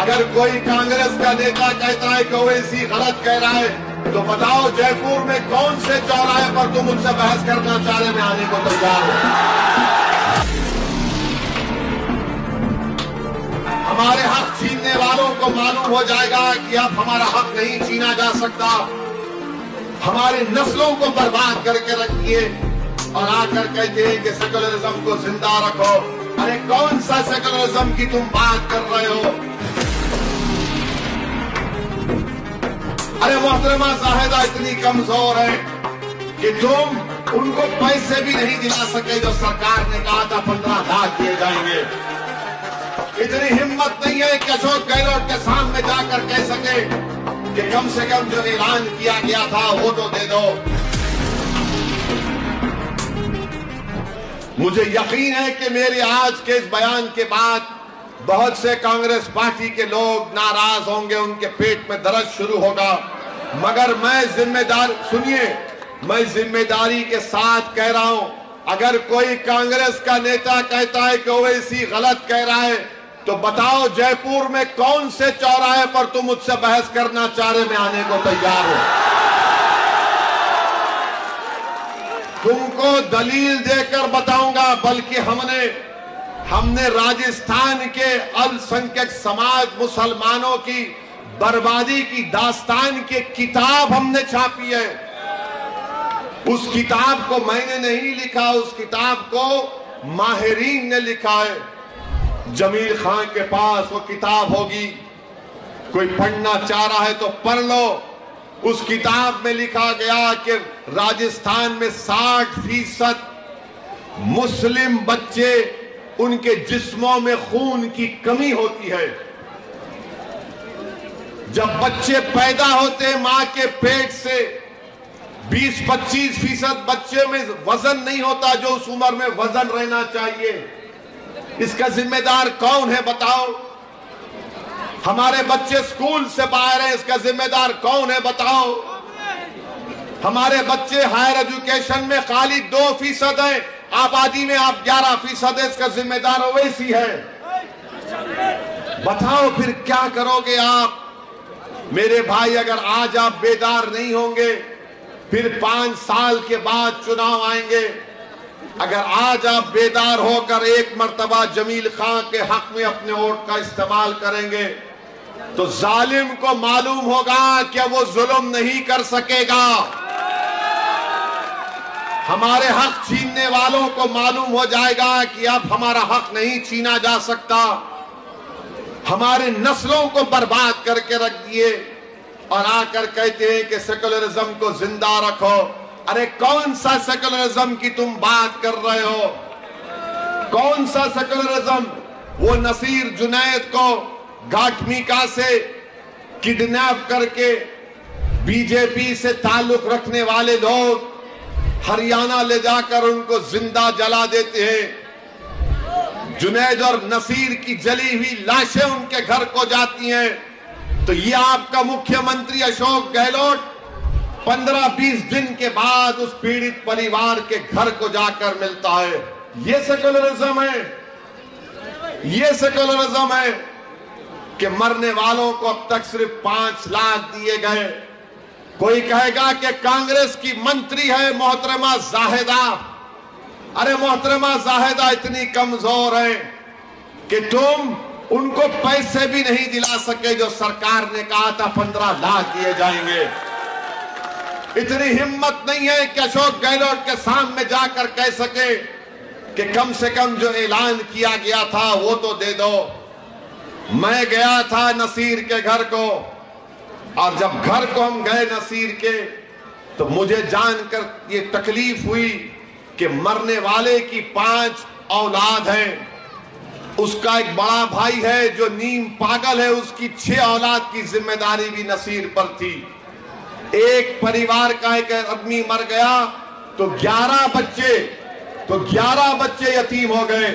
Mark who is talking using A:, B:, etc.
A: अगर कोई कांग्रेस का नेता कहता है कि ओवैसी गलत कह रहा है तो बताओ जयपुर में कौन से चौराहे पर तुम उनसे बहस करना चारे में आने को तैयार हो। हमारे हक छीनने वालों को मालूम हो जाएगा कि अब हमारा हक नहीं छीना जा सकता। हमारी नस्लों को बर्बाद करके रखिए और आकर कहते हैं कि सेकुलरिज्म को जिंदा रखो। अरे कौन सा सेकुलरिज्म की तुम बात कर रहे हो? अरे मोहतरमा जाहिदा इतनी कमजोर है कि तुम उनको पैसे भी नहीं दिला सके जो सरकार ने कहा था 15 लाख दिए जाएंगे। इतनी हिम्मत नहीं है कि अशोक गहलोत के सामने जाकर कह सके कि कम से कम जो ऐलान किया गया था वो तो दे दो। मुझे यकीन है कि मेरे आज के इस बयान के बाद बहुत से कांग्रेस पार्टी के लोग नाराज होंगे, उनके पेट में दर्द शुरू होगा। मगर मैं जिम्मेदारी के साथ कह रहा हूं, अगर कोई कांग्रेस का नेता कहता है कि ओवैसी गलत कह रहा है तो बताओ जयपुर में कौन से चौराहे पर तुम मुझसे बहस करना चारे में आने को तैयार हो। तुमको दलील देकर बताऊंगा, बल्कि हमने राजस्थान के अल्पसंख्यक समाज मुसलमानों की बर्बादी की दास्तान की किताब हमने छापी है। उस किताब को मैंने नहीं लिखा, उस किताब को माहिरीन ने लिखा है। जमील खान के पास वो किताब होगी, कोई पढ़ना चाह रहा है तो पढ़ लो। उस किताब में लिखा गया कि राजस्थान में 60% मुस्लिम बच्चे, उनके जिस्मों में खून की कमी होती है। जब बच्चे पैदा होते हैं मां के पेट से 20-25% बच्चे में वजन नहीं होता जो उस उम्र में वजन रहना चाहिए। इसका जिम्मेदार कौन है बताओ? हमारे बच्चे स्कूल से बाहर हैं, इसका जिम्मेदार कौन है बताओ? हमारे बच्चे हायर एजुकेशन में खाली 2% हैं, आबादी में आप 11% है, इसका जिम्मेदार ओवैसी है। बताओ फिर क्या करोगे आप? मेरे भाई, अगर आज आप बेदार नहीं होंगे फिर 5 साल के बाद चुनाव आएंगे। अगर आज आप बेदार होकर एक मर्तबा जमील खान के हक में अपने वोट का इस्तेमाल करेंगे तो जालिम को मालूम होगा कि वो जुल्म नहीं कर सकेगा। हमारे हक छीनने वालों को मालूम हो जाएगा कि अब हमारा हक नहीं छीना जा सकता। हमारी नस्लों को बर्बाद करके रख दिए और आकर कहते हैं कि सेकुलरिज्म को जिंदा रखो। अरे कौन सा सेकुलरिज्म की तुम बात कर रहे हो? कौन सा सेकुलरिज्म? वो नसीर जुनैद को घाटमीका से किडनैप करके बीजेपी से ताल्लुक रखने वाले लोग हरियाणा ले जाकर उनको जिंदा जला देते हैं। जुनैद और नसीर की जली हुई लाशें उनके घर को जाती हैं। तो ये आपका मुख्यमंत्री अशोक गहलोत 15-20 दिन के बाद उस पीड़ित परिवार के घर को जाकर मिलता है। ये सेकुलरिज्म है? ये सेकुलरिज्म है कि मरने वालों को अब तक सिर्फ 5 लाख दिए गए। कोई कहेगा कि कांग्रेस की मंत्री है मोहतरमा जाहिदा। अरे मोहतरमा जाहिदा इतनी कमजोर है कि तुम उनको पैसे भी नहीं दिला सके जो सरकार ने कहा था 15 लाख दिए जाएंगे। इतनी हिम्मत नहीं है कि अशोक गहलोत के सामने जाकर कह सके कि कम से कम जो ऐलान किया गया था वो तो दे दो। मैं गया था नसीर के घर को और जब घर को हम गए नसीर के तो मुझे जानकर ये तकलीफ हुई कि मरने वाले की 5 औलाद हैं। उसका एक बड़ा भाई है जो नीम पागल है, उसकी 6 औलाद की जिम्मेदारी भी नसीर पर थी। एक परिवार का एक आदमी मर गया तो 11 बच्चे यतीम हो गए।